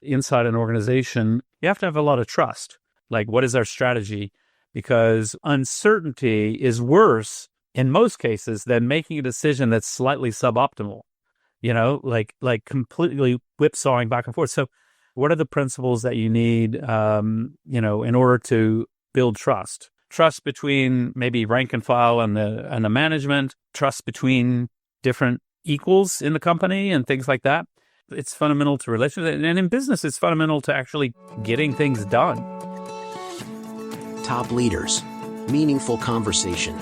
inside an organization, you have to have a lot of trust. Like, what is our strategy? Because uncertainty is worse in most cases than making a decision that's slightly suboptimal, like completely whipsawing back and forth. So what are the principles that you need, in order to build trust? Trust between maybe rank and file and the management, trust between different equals in the company and things like that. It's fundamental to relationships. And in business, it's fundamental to actually getting things done. Top leaders, meaningful conversation,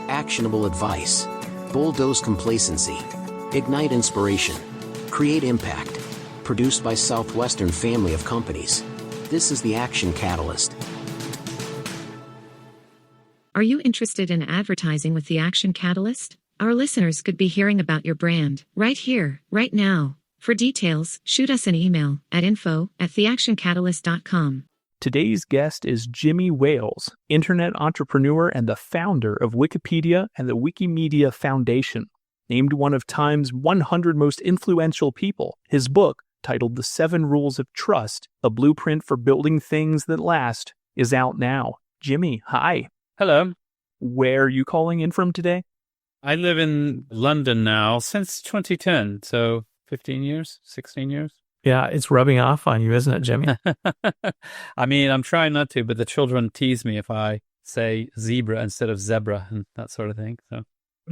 actionable advice, bulldoze complacency, ignite inspiration, create impact. Produced by Southwestern family of companies. This is the Action Catalyst. Are you interested in advertising with the Action Catalyst? Our listeners could be hearing about your brand right here, right now. For details, shoot us an email at info@theactioncatalyst.com. Today's guest is Jimmy Wales, internet entrepreneur and the founder of Wikipedia and the Wikimedia Foundation. Named one of Time's 100 most influential people, his book, titled The 7 Rules of Trust, a blueprint for building things that last, is out now. Jimmy, hi. Hello. Where are you calling in from today? I live in London now since 2010, so 15 years, 16 years. Yeah, it's rubbing off on you, isn't it, Jimmy? I mean, I'm trying not to, but the children tease me if I say zebra instead of zebra and that sort of thing. So,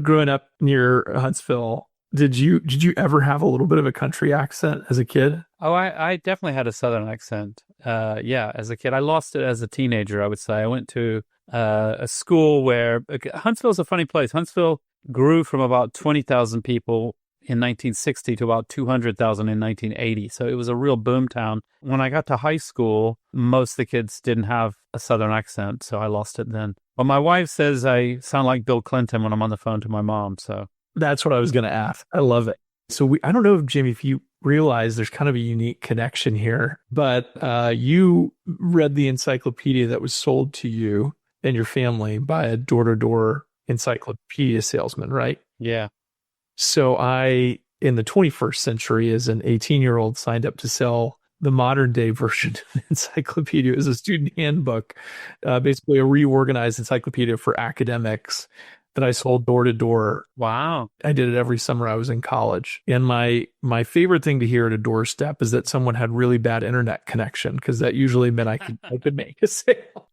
growing up near Huntsville, did you ever have a little bit of a country accent as a kid? Oh, I definitely had a Southern accent. Yeah, as a kid. I lost it as a teenager, I would say. I went to a school where Huntsville's a funny place. Huntsville grew from about 20,000 people in 1960 to about 200,000 in 1980. So it was a real boom town. When I got to high school, most of the kids didn't have a Southern accent, so I lost it then. But my wife says I sound like Bill Clinton when I'm on the phone to my mom, so. That's what I was going to ask. I love it. So I don't know, Jimmy, if you realize there's kind of a unique connection here, but you read the encyclopedia that was sold to you and your family by a door-to-door encyclopedia salesman, right? Yeah. So I, in the 21st century, as an 18-year-old, signed up to sell the modern day version of the encyclopedia. It was a student handbook, basically a reorganized encyclopedia for academics that I sold door to door. Wow. I did it every summer I was in college. And my favorite thing to hear at a doorstep is that someone had really bad internet connection, because that usually meant I could make a sale.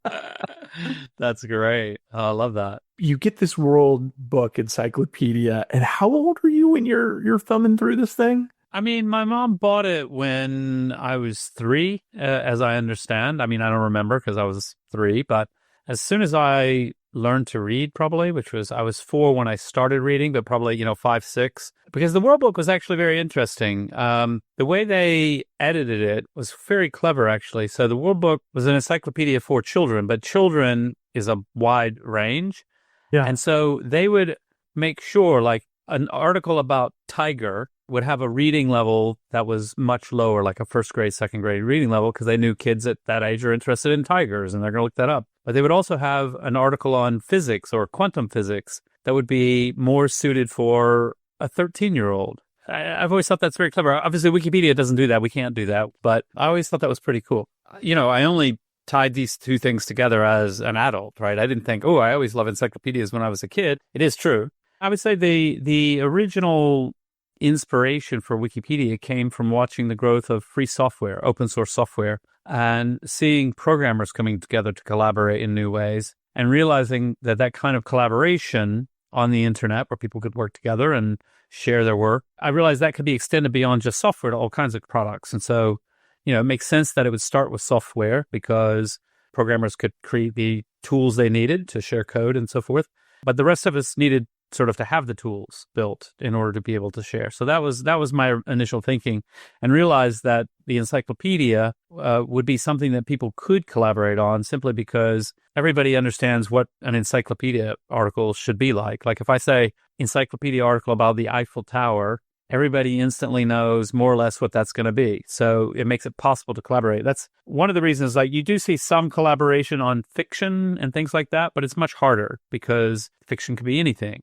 That's great. Oh, I love that. You get this World Book Encyclopedia, and how old were you when you're thumbing through this thing? I mean, my mom bought it when I was 3, as I understand. I mean, I don't remember because I was 3, but as soon as I learned to read, probably, I was 4 when I started reading, but probably, 5, 6, because the World Book was actually very interesting. The way they edited it was very clever, actually. So the World Book was an encyclopedia for children, but children is a wide range. Yeah. And so they would make sure, like, an article about tiger would have a reading level that was much lower, like a first grade, second grade reading level, because they knew kids at that age are interested in tigers and they're going to look that up. But they would also have an article on physics or quantum physics that would be more suited for a 13-year-old. I've always thought that's very clever. Obviously, Wikipedia doesn't do that. We can't do that. But I always thought that was pretty cool. I only tied these two things together as an adult, right? I didn't think, I always loved encyclopedias when I was a kid. It is true. I would say the original inspiration for Wikipedia came from watching the growth of free software, open source software, and seeing programmers coming together to collaborate in new ways, and realizing that kind of collaboration on the internet where people could work together and share their work, I realized that could be extended beyond just software to all kinds of products. And so, it makes sense that it would start with software because programmers could create the tools they needed to share code and so forth. But the rest of us needed sort of to have the tools built in order to be able to share. So that was my initial thinking, and realized that the encyclopedia would be something that people could collaborate on, simply because everybody understands what an encyclopedia article should be like. Like if I say encyclopedia article about the Eiffel Tower, everybody instantly knows more or less what that's going to be. So it makes it possible to collaborate. That's one of the reasons, like, you do see some collaboration on fiction and things like that, but it's much harder because fiction can be anything.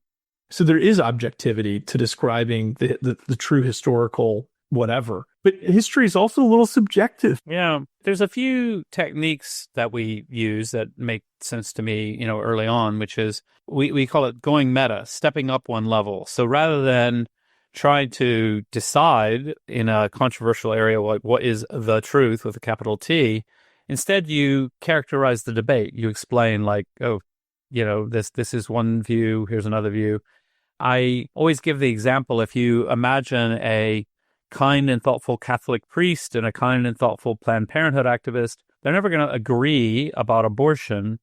So there is objectivity to describing the true historical whatever. But history is also a little subjective. Yeah, there's a few techniques that we use that make sense to me, early on, which is we call it going meta, stepping up one level. So rather than trying to decide in a controversial area what is the truth with a capital T, instead you characterize the debate. You explain like, oh, this is one view, here's another view. I always give the example, if you imagine a kind and thoughtful Catholic priest and a kind and thoughtful Planned Parenthood activist, they're never going to agree about abortion.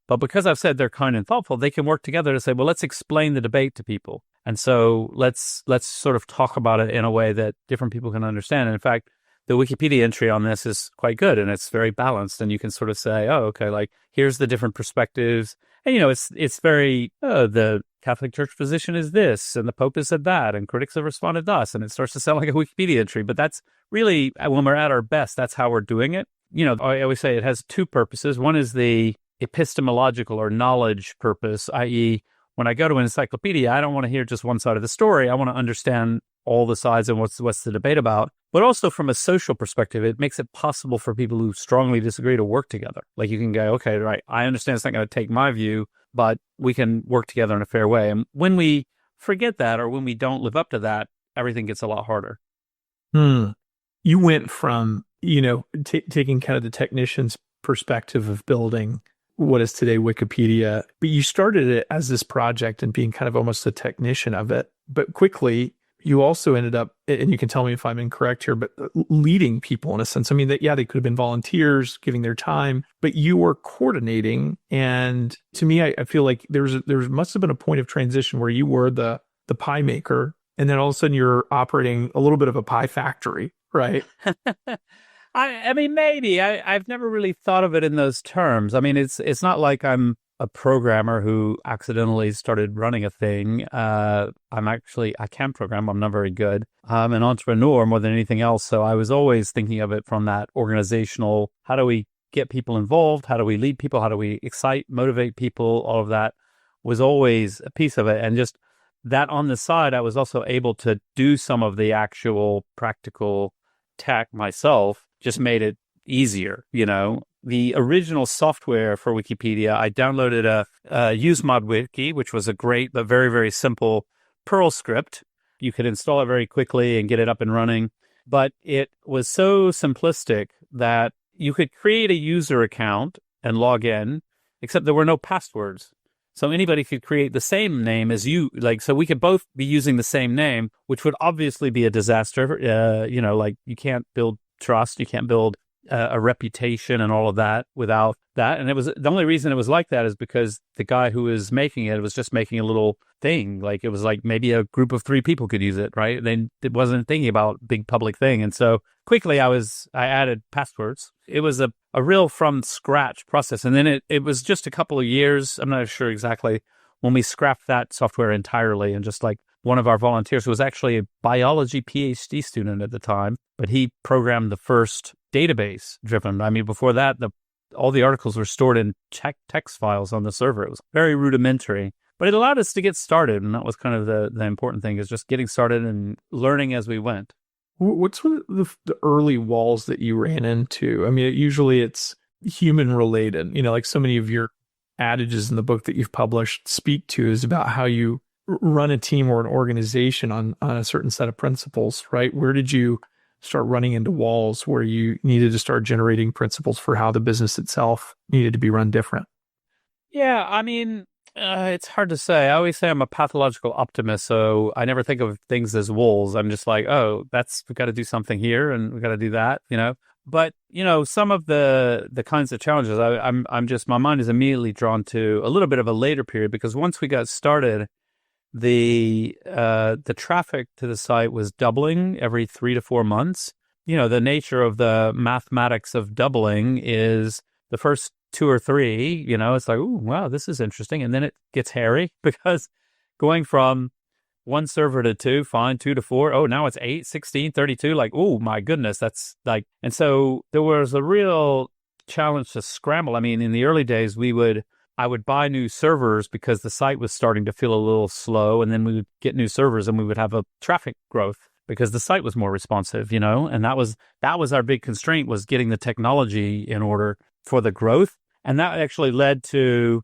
But because I've said they're kind and thoughtful, they can work together to say, well, let's explain the debate to people. And so let's sort of talk about it in a way that different people can understand. And in fact, the Wikipedia entry on this is quite good, and it's very balanced. And you can sort of say, oh, okay, like here's the different perspectives. And, it's very, the Catholic Church position is this, and the Pope has said that, and critics have responded thus. And it starts to sound like a Wikipedia entry. But that's really, when we're at our best, that's how we're doing it. I always say it has two purposes. One is the epistemological or knowledge purpose, i.e., when I go to an encyclopedia, I don't want to hear just one side of the story. I want to understand all the sides and what's the debate about. But also from a social perspective, it makes it possible for people who strongly disagree to work together. Like you can go, okay, right, I understand it's not going to take my view, but we can work together in a fair way. And when we forget that, or when we don't live up to that, everything gets a lot harder. You went from, taking kind of the technician's perspective of building what is today Wikipedia, but you started it as this project and being kind of almost a technician of it. But quickly, you also ended up, and you can tell me if I'm incorrect here, but leading people in a sense. I mean, they could have been volunteers giving their time, but you were coordinating. And to me, I feel like there must have been a point of transition where you were the pie maker, and then all of a sudden you're operating a little bit of a pie factory, right? I mean, maybe. I've never really thought of it in those terms. I mean, it's not like I'm a programmer who accidentally started running a thing. I can program. I'm not very good. I'm an entrepreneur more than anything else. So I was always thinking of it from that organizational, how do we get people involved? How do we lead people? How do we excite, motivate people? All of that was always a piece of it. And just that on the side, I was also able to do some of the actual practical tech myself, just made it easier, The original software for Wikipedia, I downloaded a UseModWiki, which was a great but very, very simple Perl script. You could install it very quickly and get it up and running. But it was so simplistic that you could create a user account and log in, except there were no passwords. So anybody could create the same name as you, so we could both be using the same name, which would obviously be a disaster. You can't build trust, you can't build a reputation and all of that without that. And it was the only reason it was like that is because the guy who was making it was just making a little thing. Like it was like maybe a group of 3 people could use it, right? Then it wasn't thinking about big public thing. And so quickly I added passwords. It was a real from scratch process. And then it was just a couple of years, I'm not sure exactly, when we scrapped that software entirely, and just like one of our volunteers who was actually a biology PhD student at the time, but he programmed the first database driven. I mean, before that, all the articles were stored in text files on the server. It was very rudimentary, but it allowed us to get started. And that was kind of the important thing, is just getting started and learning as we went. What's one of the early walls that you ran into? I mean, usually it's human related, like so many of your adages in the book that you've published speak to is about how you run a team or an organization on a certain set of principles, right? Where did you start running into walls where you needed to start generating principles for how the business itself needed to be run different? Yeah, I mean, it's hard to say. I always say I'm a pathological optimist, so I never think of things as walls. I'm just like, oh, we've got to do something here and we've got to do that, But, some of the kinds of challenges, I'm just, my mind is immediately drawn to a little bit of a later period, because once we got started, the traffic to the site was doubling every 3 to 4 months. The nature of the mathematics of doubling is the first 2 or 3, it's like, ooh, wow, this is interesting. And then it gets hairy, because going from 1 server to 2, fine, 2 to 4, oh, now it's 8, 16, 32, like, oh my goodness, that's like, and so there was a real challenge to scramble. I mean, in the early days, I would buy new servers because the site was starting to feel a little slow, and then we would get new servers and we would have a traffic growth. because the site was more responsive, and that was our big constraint, was getting the technology in order for the growth. And that actually led to,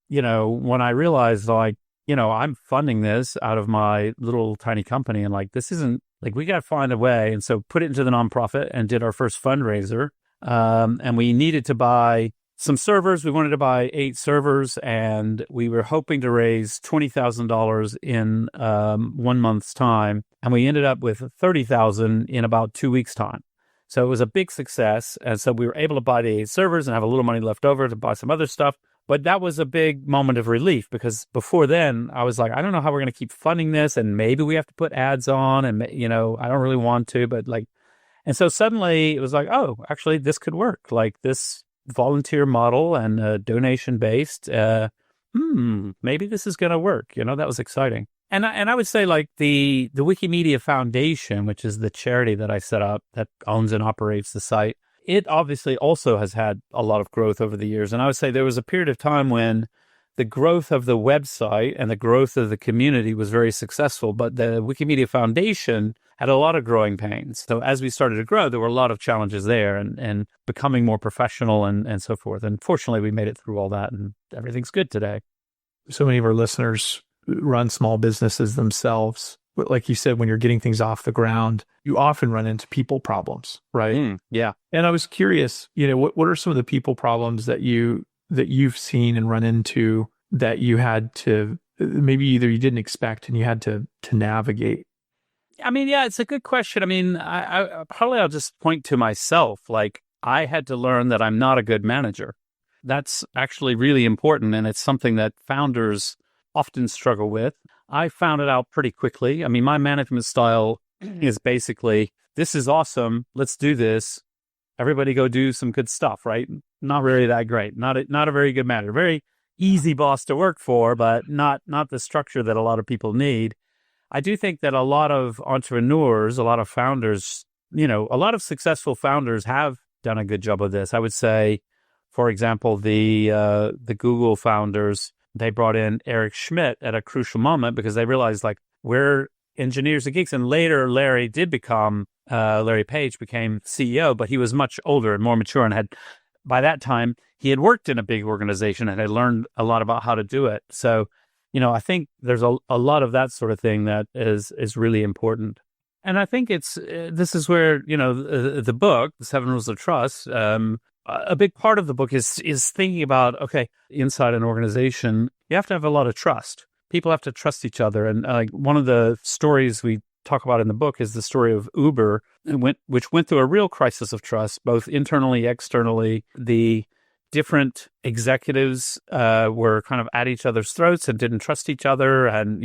when I realized, like, I'm funding this out of my little tiny company, and like, this isn't, like, we got to find a way. And so put it into the nonprofit and did our first fundraiser. And we needed to buy some servers. We wanted to buy 8 servers, and we were hoping to raise $20,000 in 1 month's time. And we ended up with $30,000 in about 2 weeks' time. So it was a big success. And so we were able to buy the 8 servers and have a little money left over to buy some other stuff. But that was a big moment of relief, because before then I was like, I don't know how we're going to keep funding this. And maybe we have to put ads on, and, I don't really want to, but like, and so suddenly it was like, oh, actually this could work. Like, this volunteer model and donation based, maybe this is going to work. That was exciting. And I would say, like, the Wikimedia Foundation, which is the charity that I set up that owns and operates the site, it obviously also has had a lot of growth over the years. And I would say there was a period of time when the growth of the website and the growth of the community was very successful, but the Wikimedia Foundation had a lot of growing pains. So as we started to grow, there were a lot of challenges there, and becoming more professional and so forth. And fortunately, we made it through all that, and everything's good today. So many of our listeners run small businesses themselves. Like you said, when you're getting things off the ground, you often run into people problems, right? Yeah. And I was curious, what are some of the people problems that you've seen and run into that you had to, maybe either you didn't expect and you had to navigate? I mean, yeah, it's a good question. I mean, I'll just point to myself. Like, I had to learn that I'm not a good manager. That's actually really important, and it's something that founders often struggle with. I found it out pretty quickly. I mean, my management style is basically, this is awesome, let's do this. Everybody go do some good stuff, right? Not really that great. Not a very good manager. Very easy boss to work for, but not the structure that a lot of people need. I do think that a lot of entrepreneurs, a lot of founders, a lot of successful founders have done a good job of this. I would say, for example, the Google founders, they brought in Eric Schmidt at a crucial moment, because they realized, like, we're engineers and geeks. And later, Larry Page became CEO, but he was much older and more mature, and by that time, he had worked in a big organization and had learned a lot about how to do it. So, I think there's a lot of that sort of thing that is really important. And I think this is where, the book, The 7 Rules of Trust, a big part of the book is thinking about, okay, inside an organization, you have to have a lot of trust. People have to trust each other. And one of the stories we talk about in the book is the story of Uber, which went through a real crisis of trust, both internally, externally. The different executives were kind of at each other's throats and didn't trust each other. And,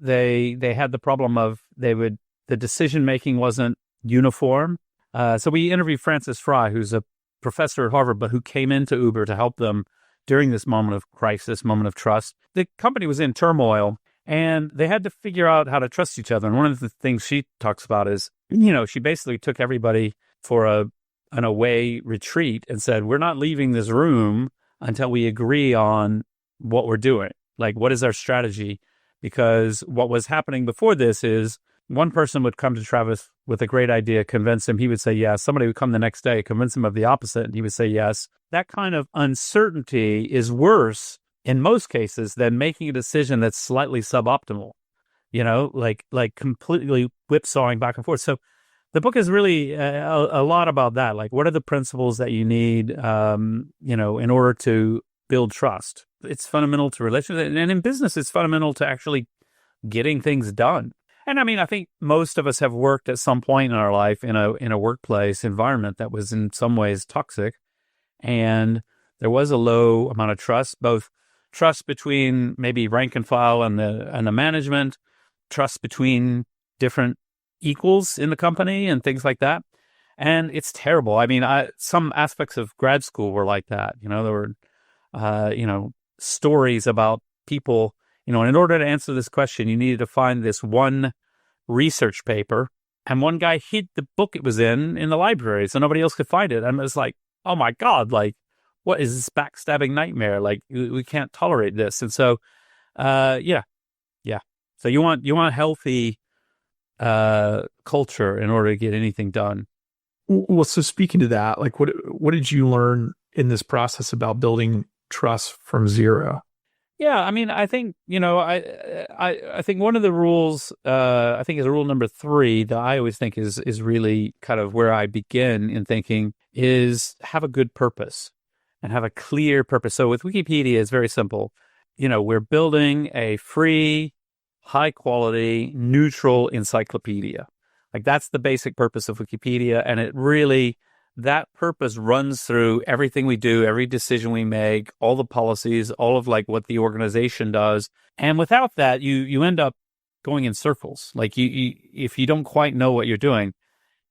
they had the problem of the decision-making wasn't uniform. So we interviewed Francis Fry, who's a professor at Harvard, but who came into Uber to help them during this moment of crisis, moment of trust. The company was in turmoil, and they had to figure out how to trust each other. And one of the things she talks about is, she basically took everybody for an away retreat and said, we're not leaving this room until we agree on what we're doing. Like, what is our strategy? Because what was happening before this is, one person would come to Travis with a great idea, convince him, he would say yes. Somebody would come the next day, convince him of the opposite, and he would say yes. That kind of uncertainty is worse in most cases than making a decision that's slightly suboptimal, like completely whipsawing back and forth. So the book is really a lot about that. Like, what are the principles that you need, in order to build trust? It's fundamental to relationships. And in business, it's fundamental to actually getting things done. And I mean, I think most of us have worked at some point in our life in a workplace environment that was in some ways toxic. And there was a low amount of trust, both trust between maybe rank and file and the management, trust between different equals in the company and things like that. And it's terrible. I mean, some aspects of grad school were like that. There were, stories about people. And in order to answer this question, you needed to find this one research paper, and one guy hid the book it was in the library so nobody else could find it. And it was like, oh my God, like, what is this backstabbing nightmare? Like, we can't tolerate this. And so, yeah. So you want healthy culture in order to get anything done. Well, so speaking to that, like what did you learn in this process about building trust from zero? Yeah, I mean, I think, I think one of the rules, I think is rule number 3 that I always think is really kind of where I begin in thinking is have a good purpose and have a clear purpose. So with Wikipedia, it's very simple. We're building a free, high quality, neutral encyclopedia. Like that's the basic purpose of Wikipedia. And it really, that purpose runs through everything we do, every decision we make, all the policies, all of like what the organization does. And without that, you end up going in circles. Like if you don't quite know what you're doing.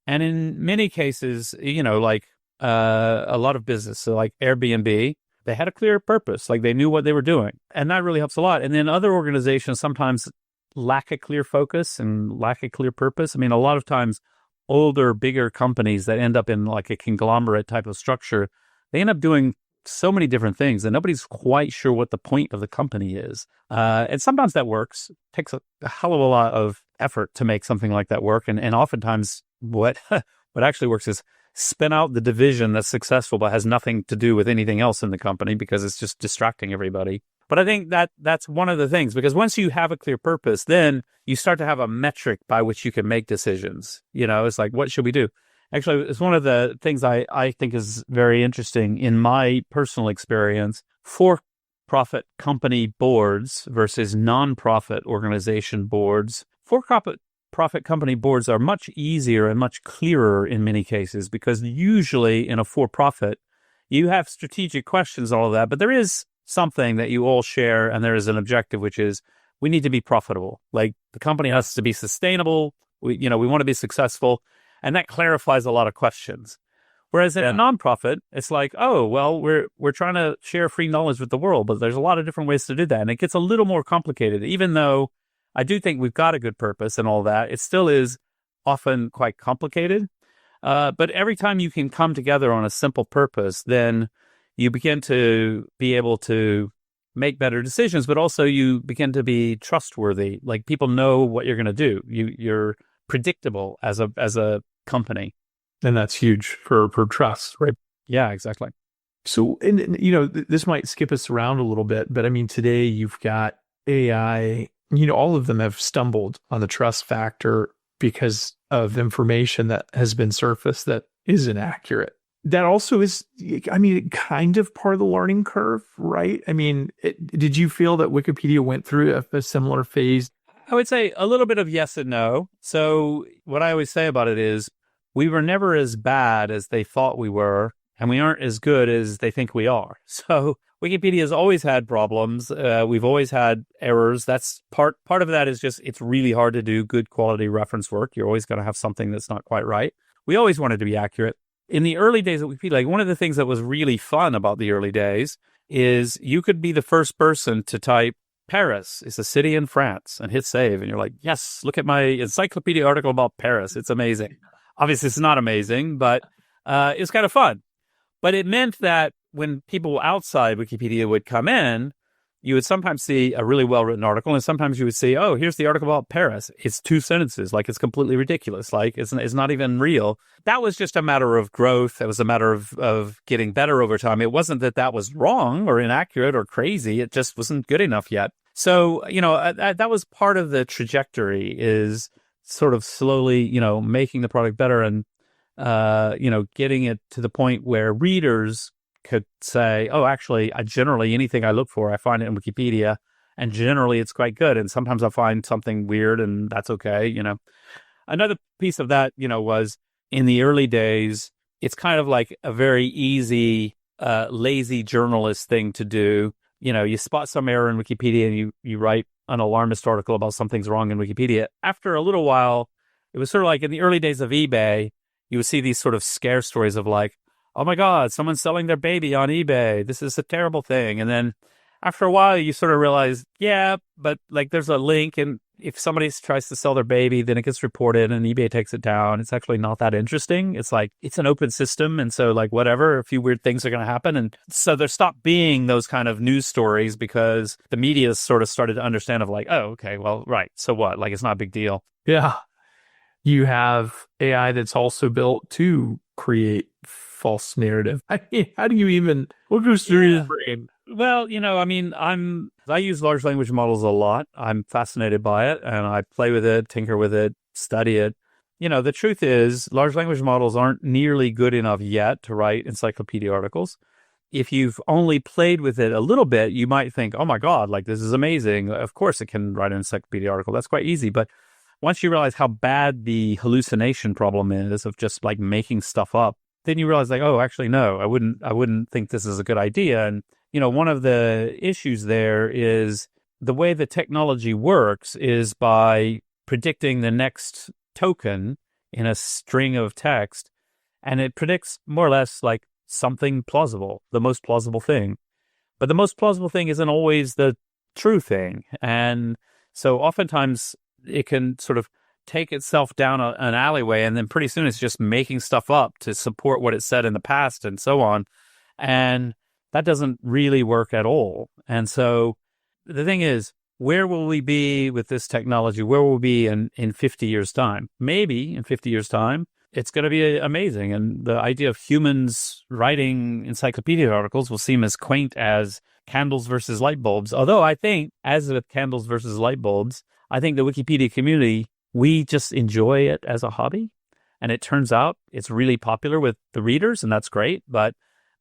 And in many cases, like a lot of business, so like Airbnb, they had a clear purpose. Like they knew what they were doing. And that really helps a lot. And then other organizations sometimes lack a clear focus and lack a clear purpose. I mean, a lot of times older, bigger companies that end up in like a conglomerate type of structure, they end up doing so many different things and nobody's quite sure what the point of the company is. And sometimes that works. It takes a hell of a lot of effort to make something like that work. And oftentimes what actually works is spin out the division that's successful but has nothing to do with anything else in the company because it's just distracting everybody. But I think that's one of the things, because once you have a clear purpose, then you start to have a metric by which you can make decisions. It's like, what should we do? Actually, it's one of the things I think is very interesting in my personal experience. For-profit company boards versus non-profit organization boards. For-profit company boards are much easier and much clearer in many cases because usually in a for-profit, you have strategic questions, all of that, but there is something that you all share, and there is an objective, which is we need to be profitable. Like the company has to be sustainable. We want to be successful, and that clarifies a lot of questions. Whereas in a nonprofit, it's like, oh, well, we're trying to share free knowledge with the world, but there's a lot of different ways to do that, and it gets a little more complicated. Even though I do think we've got a good purpose and all that, it still is often quite complicated. But every time you can come together on a simple purpose, then you begin to be able to make better decisions, but also you begin to be trustworthy. Like people know what you're going to do. You're predictable as a company. And that's huge for trust, right? Yeah, exactly. So, and this might skip us around a little bit, but I mean, today you've got AI, all of them have stumbled on the trust factor because of information that has been surfaced that isn't accurate. That also is, I mean, kind of part of the learning curve, right? I mean, did you feel that Wikipedia went through a similar phase? I would say a little bit of yes and no. So what I always say about it is we were never as bad as they thought we were, and we aren't as good as they think we are. So Wikipedia has always had problems. We've always had errors. That's part of that is just it's really hard to do good quality reference work. You're always going to have something that's not quite right. We always wanted to be accurate. In the early days of Wikipedia, like one of the things that was really fun about the early days is you could be the first person to type Paris is a city in France and hit save. And you're like, yes, look at my encyclopedia article about Paris. It's amazing. Obviously, it's not amazing, but it's kind of fun. But it meant that when people outside Wikipedia would come in, you would sometimes see a really well-written article, and sometimes you would see, oh, here's the article about Paris. It's 2 sentences, like it's completely ridiculous, like it's not even real. That was just a matter of growth. It was a matter of getting better over time. It wasn't that was wrong or inaccurate or crazy. It just wasn't good enough yet. So, that was part of the trajectory is sort of slowly, making the product better and, getting it to the point where readers could say, oh, actually, generally anything I look for, I find it in Wikipedia, and generally it's quite good. And sometimes I'll find something weird, and that's okay. Another piece of that, was in the early days, it's kind of like a very easy, lazy journalist thing to do. You spot some error in Wikipedia and you write an alarmist article about something's wrong in Wikipedia. After a little while, it was sort of like in the early days of eBay, you would see these sort of scare stories of like, oh my God, someone's selling their baby on eBay. This is a terrible thing. And then after a while, you sort of realize, yeah, but like there's a link. And if somebody tries to sell their baby, then it gets reported and eBay takes it down. It's actually not that interesting. It's like, it's an open system. And so like whatever, a few weird things are going to happen. And so there stopped being those kind of news stories because the media sort of started to understand of like, oh, okay, well, right. So what? Like, it's not a big deal. Yeah. you have AI that's also built to create false narrative. I mean, how do you even, what goes through your brain? Well, I mean, I use large language models a lot. I'm fascinated by it, and I play with it, tinker with it, study it. The truth is, large language models aren't nearly good enough yet to write encyclopedia articles. If you've only played with it a little bit, you might think, oh my God, like this is amazing. Of course it can write an encyclopedia article. That's quite easy. But once you realize how bad the hallucination problem is of just like making stuff up, then you realize like, oh, actually, no, I wouldn't think this is a good idea. And, one of the issues there is the way the technology works is by predicting the next token in a string of text. And it predicts more or less like something plausible, the most plausible thing. But the most plausible thing isn't always the true thing. And so oftentimes it can sort of take itself down an alleyway, and then pretty soon it's just making stuff up to support what it said in the past and so on. And that doesn't really work at all. And so the thing is, where will we be with this technology? Where will we be in 50 years' time? Maybe in 50 years' time, it's going to be amazing. And the idea of humans writing encyclopedia articles will seem as quaint as candles versus light bulbs. Although I think, as with candles versus light bulbs, I think the Wikipedia community, we just enjoy it as a hobby. And it turns out it's really popular with the readers, and that's great. But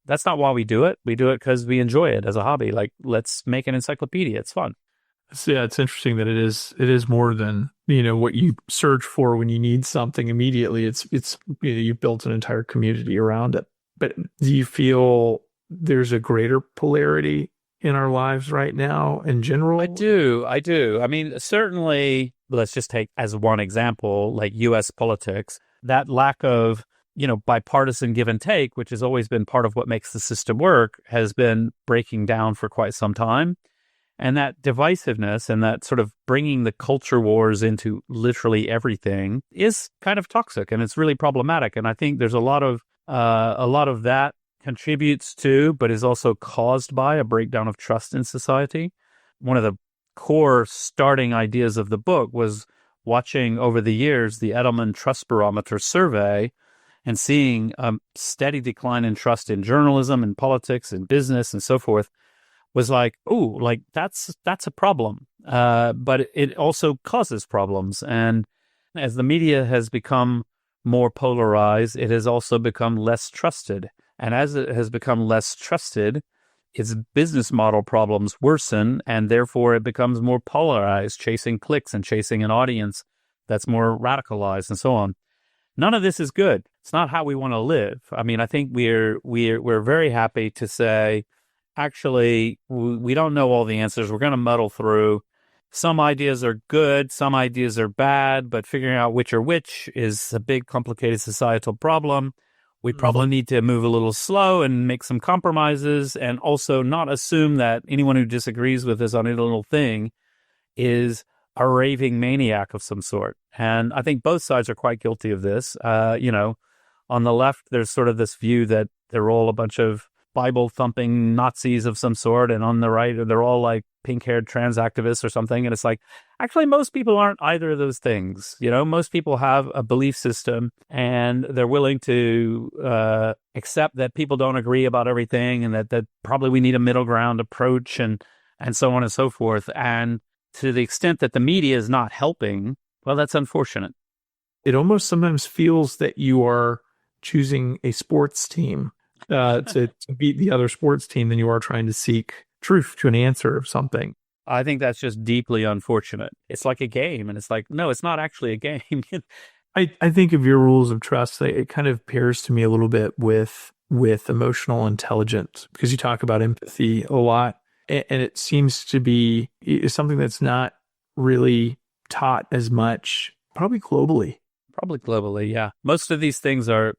that's not why we do it. We do it because we enjoy it as a hobby. Like, let's make an encyclopedia. It's fun. So, yeah, it's interesting that it is more than, what you search for when you need something immediately. It's you've built an entire community around it. But do you feel there's a greater polarity in our lives right now in general? I do. I mean, certainly, let's just take as one example, like U.S. politics, that lack of, bipartisan give and take, which has always been part of what makes the system work, has been breaking down for quite some time. And that divisiveness and that sort of bringing the culture wars into literally everything is kind of toxic, and it's really problematic. And I think there's a lot of that contributes to, but is also caused by, a breakdown of trust in society. One of the core starting ideas of the book was watching over the years the Edelman Trust Barometer survey and seeing a steady decline in trust in journalism and politics and business and so forth. Was like, oh, like that's a problem. But it also causes problems. And as the media has become more polarized, it has also become less trusted. And as it has become less trusted, its business model problems worsen, and therefore it becomes more polarized, chasing clicks and chasing an audience that's more radicalized and so on. None of this is good. It's not how we want to live. I mean, I think we're very happy to say, actually, we don't know all the answers. We're going to muddle through. Some ideas are good, some ideas are bad, but figuring out which are which is a big, complicated societal problem. We probably need to move a little slow and make some compromises, and also not assume that anyone who disagrees with us on any little thing is a raving maniac of some sort. And I think both sides are quite guilty of this. On the left, there's sort of this view that they're all a bunch of Bible-thumping Nazis of some sort, and on the right, they're all like pink-haired trans activists or something. And it's like, actually, most people aren't either of those things. Most people have a belief system, and they're willing to accept that people don't agree about everything, and that probably we need a middle ground approach, and so on and so forth. And to the extent that the media is not helping, well, that's unfortunate. It almost sometimes feels that you are choosing a sports team to beat the other sports team than you are trying to seek truth to an answer of something. I think that's just deeply unfortunate. It's like a game, and it's like, no, it's not actually a game. I think of your rules of trust, it kind of pairs to me a little bit with emotional intelligence, because you talk about empathy a lot, and it seems to be something that's not really taught as much, probably globally. Yeah. Most of these things are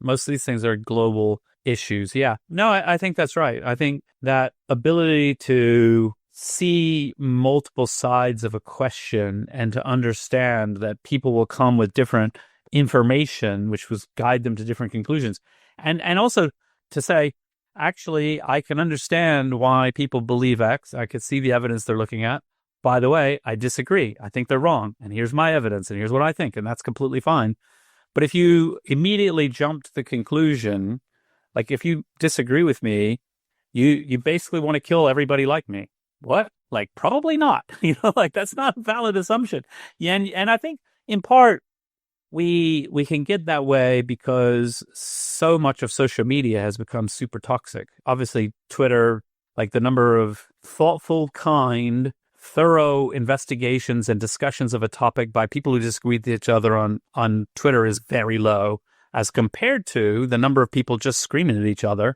global issues. Yeah. No, I think that's right. I think that ability to see multiple sides of a question and to understand that people will come with different information, which will guide them to different conclusions. And also to say, actually, I can understand why people believe X. I could see the evidence they're looking at. by the way, I disagree. I think they're wrong. And here's my evidence. And here's what I think. And that's completely fine. But if you immediately jump to the conclusion, like if you disagree with me, you basically want to kill everybody like me. What? Like, probably not. Like that's not a valid assumption. Yeah, and I think in part we can get that way because so much of social media has become super toxic. Obviously, Twitter, like the number of thoughtful, kind, thorough investigations and discussions of a topic by people who disagree with each other on Twitter is very low as compared to the number of people just screaming at each other.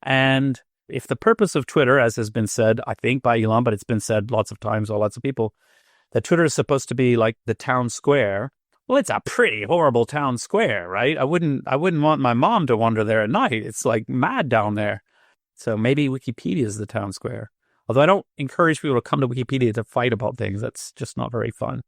And if the purpose of Twitter, as has been said, I think by Elon, but it's been said lots of times by lots of people, that Twitter is supposed to be like the town square. Well, it's a pretty horrible town square, right? I wouldn't want my mom to wander there at night. It's like mad down there. So maybe Wikipedia is the town square. Although I don't encourage people to come to Wikipedia to fight about things. That's just not very fun.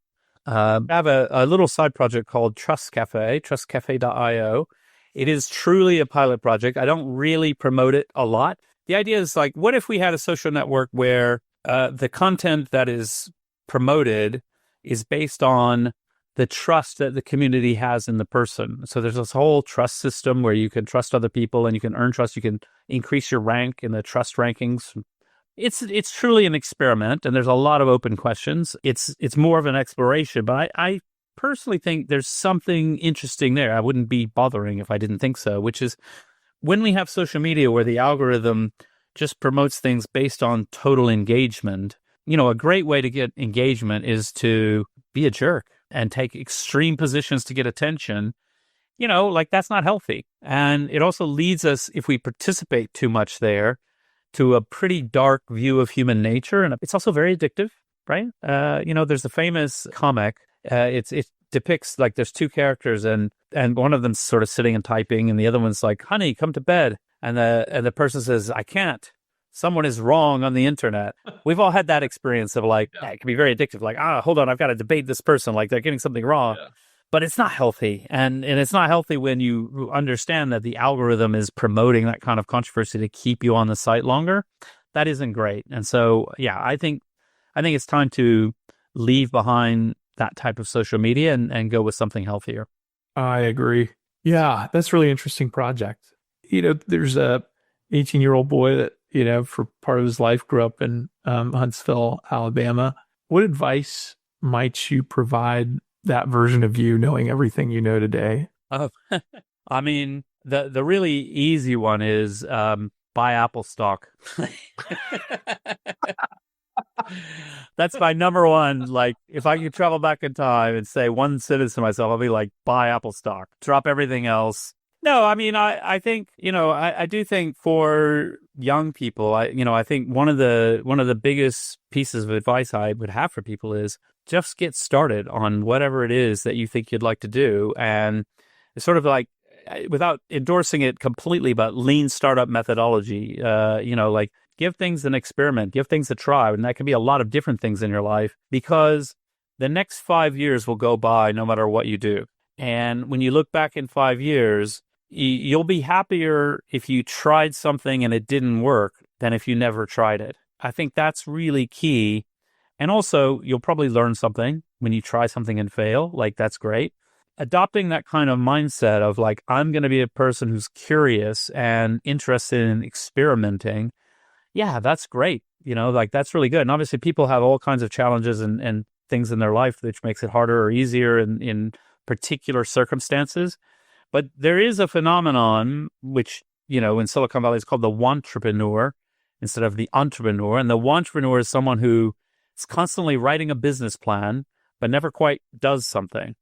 I have a little side project called Trust Cafe, trustcafe.io. It is truly a pilot project. I don't really promote it a lot. The idea is like, what if we had a social network where the content that is promoted is based on the trust that the community has in the person. So there's this whole trust system where you can trust other people and you can earn trust. You can increase your rank in the trust rankings. It's truly an experiment, and there's a lot of open questions. It's more of an exploration, but I personally think there's something interesting there. I wouldn't be bothering if I didn't think so, which is when we have social media where the algorithm just promotes things based on total engagement. A great way to get engagement is to be a jerk and take extreme positions to get attention. Like that's not healthy. And it also leads us, if we participate too much there, to a pretty dark view of human nature. And it's also very addictive, right? There's a famous comic. It depicts like there's two characters and one of them's sort of sitting and typing and the other one's like, honey, come to bed. And the person says, I can't. Someone is wrong on the internet. We've all had that experience of like, it can be very addictive. Like, hold on, I've got to debate this person. Like they're getting something wrong. Yeah. But it's not healthy. And it's not healthy when you understand that the algorithm is promoting that kind of controversy to keep you on the site longer. That isn't great. And so, yeah, I think it's time to leave behind that type of social media and go with something healthier. I agree. Yeah, that's a really interesting project. There's a 18-year-old boy that, for part of his life grew up in Huntsville, Alabama. What advice might you provide that version of you knowing everything you know today? I mean, the really easy one is buy Apple stock. That's my number one. Like, if I could travel back in time and say one sentence to myself, I'll be like, buy Apple stock, drop everything else. No, I mean, I think, I do think for young people, I think one of the biggest pieces of advice I would have for people is just get started on whatever it is that you think you'd like to do. And it's sort of like, without endorsing it completely, but lean startup methodology, like give things an experiment, give things a try. And that can be a lot of different things in your life because the next 5 years will go by no matter what you do. And when you look back in 5 years, you'll be happier if you tried something and it didn't work than if you never tried it. I think that's really key. And also, you'll probably learn something when you try something and fail. Like, that's great. Adopting that kind of mindset of like, I'm going to be a person who's curious and interested in experimenting. Yeah, that's great. Like that's really good. And obviously people have all kinds of challenges and things in their life, which makes it harder or easier in particular circumstances. But there is a phenomenon which, in Silicon Valley is called the wantrepreneur instead of the entrepreneur. And the wantrepreneur is someone who is constantly writing a business plan, but never quite does something.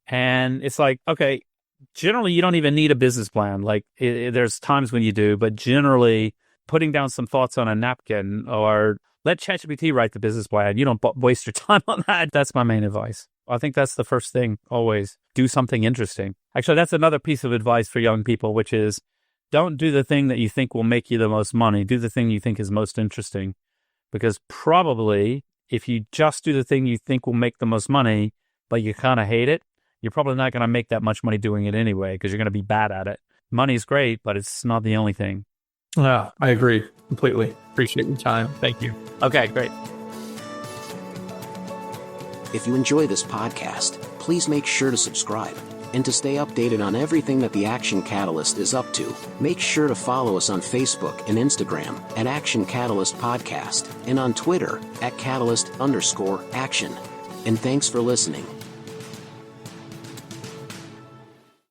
And it's like, okay, generally you don't even need a business plan. Like there's times when you do, but generally putting down some thoughts on a napkin or let ChatGPT write the business plan. You don't waste your time on that. That's my main advice. I think that's the first thing, always. Do something interesting. Actually, that's another piece of advice for young people, which is don't do the thing that you think will make you the most money. Do the thing you think is most interesting. Because probably if you just do the thing you think will make the most money, but you kind of hate it, you're probably not going to make that much money doing it anyway because you're going to be bad at it. Money's great, but it's not the only thing. Yeah, I agree completely. Appreciate your time. Thank you. Okay, great. If you enjoy this podcast, please make sure to subscribe. And to stay updated on everything that the Action Catalyst is up to, make sure to follow us on Facebook and Instagram at Action Catalyst Podcast and on Twitter at Catalyst_Action. And thanks for listening.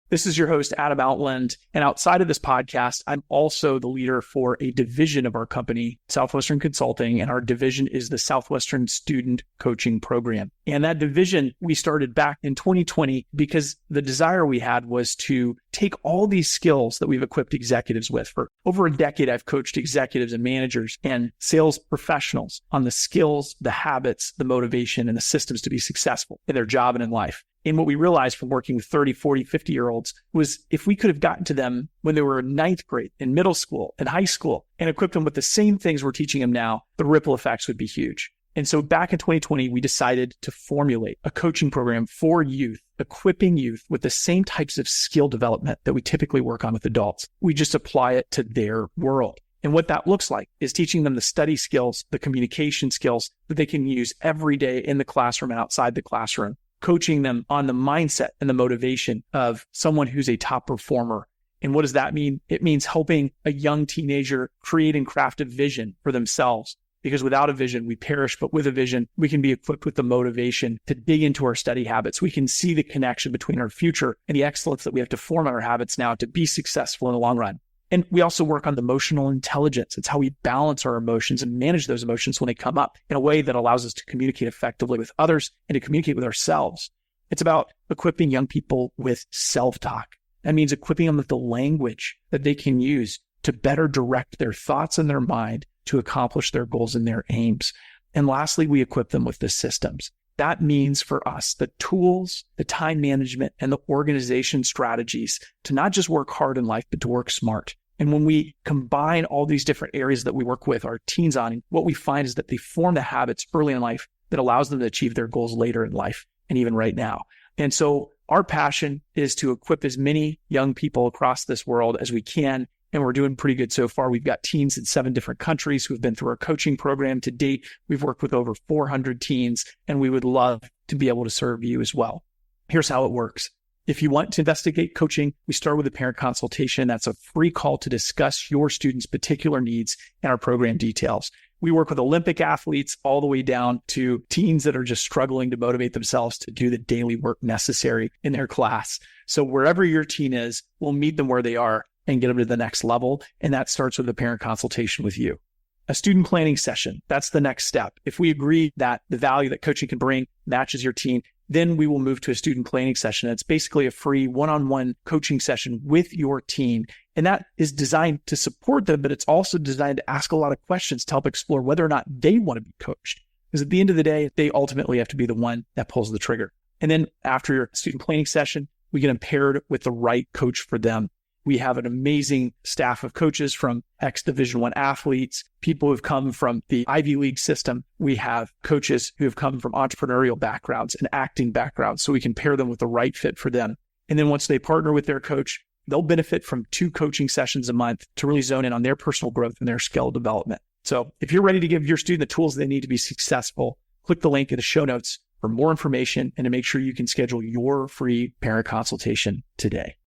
This is your host, Adam Outland. And outside of this podcast, I'm also the leader for a division of our company, Southwestern Consulting. And our division is the Southwestern Student Coaching Program. And that division we started back in 2020 because the desire we had was to take all these skills that we've equipped executives with. For over a decade, I've coached executives and managers and sales professionals on the skills, the habits, the motivation, and the systems to be successful in their job and in life. And what we realized from working with 30, 40, 50-year-olds was if we could have gotten to them when they were in ninth grade, in middle school, in high school, and equipped them with the same things we're teaching them now, the ripple effects would be huge. And so back in 2020, we decided to formulate a coaching program for youth, equipping youth with the same types of skill development that we typically work on with adults. We just apply it to their world. And what that looks like is teaching them the study skills, the communication skills that they can use every day in the classroom and outside the classroom. Coaching them on the mindset and the motivation of someone who's a top performer. And what does that mean? It means helping a young teenager create and craft a vision for themselves. Because without a vision, we perish. But with a vision, we can be equipped with the motivation to dig into our study habits. We can see the connection between our future and the excellence that we have to form on our habits now to be successful in the long run. And we also work on the emotional intelligence. It's how we balance our emotions and manage those emotions when they come up in a way that allows us to communicate effectively with others and to communicate with ourselves. It's about equipping young people with self-talk. That means equipping them with the language that they can use to better direct their thoughts and their mind to accomplish their goals and their aims. And lastly, we equip them with the systems. That means for us, the tools, the time management, and the organization strategies to not just work hard in life, but to work smart. And when we combine all these different areas that we work with our teens on, what we find is that they form the habits early in life that allows them to achieve their goals later in life and even right now. And so our passion is to equip as many young people across this world as we can. And we're doing pretty good so far. We've got teens in 7 different countries who have been through our coaching program. To date, we've worked with over 400 teens, and we would love to be able to serve you as well. Here's how it works. If you want to investigate coaching, we start with a parent consultation. That's a free call to discuss your student's particular needs and our program details. We work with Olympic athletes all the way down to teens that are just struggling to motivate themselves to do the daily work necessary in their class. So wherever your teen is, we'll meet them where they are and get them to the next level. And that starts with a parent consultation with you. A student planning session, that's the next step. If we agree that the value that coaching can bring matches your teen, then we will move to a student planning session. It's basically a free one-on-one coaching session with your teen. And that is designed to support them, but it's also designed to ask a lot of questions to help explore whether or not they want to be coached. Because at the end of the day, they ultimately have to be the one that pulls the trigger. And then after your student planning session, we get them paired with the right coach for them. We have an amazing staff of coaches from ex-Division I athletes, people who've come from the Ivy League system. We have coaches who have come from entrepreneurial backgrounds and acting backgrounds, so we can pair them with the right fit for them. And then once they partner with their coach, they'll benefit from 2 coaching sessions a month to really zone in on their personal growth and their skill development. So if you're ready to give your student the tools they need to be successful, click the link in the show notes for more information and to make sure you can schedule your free parent consultation today.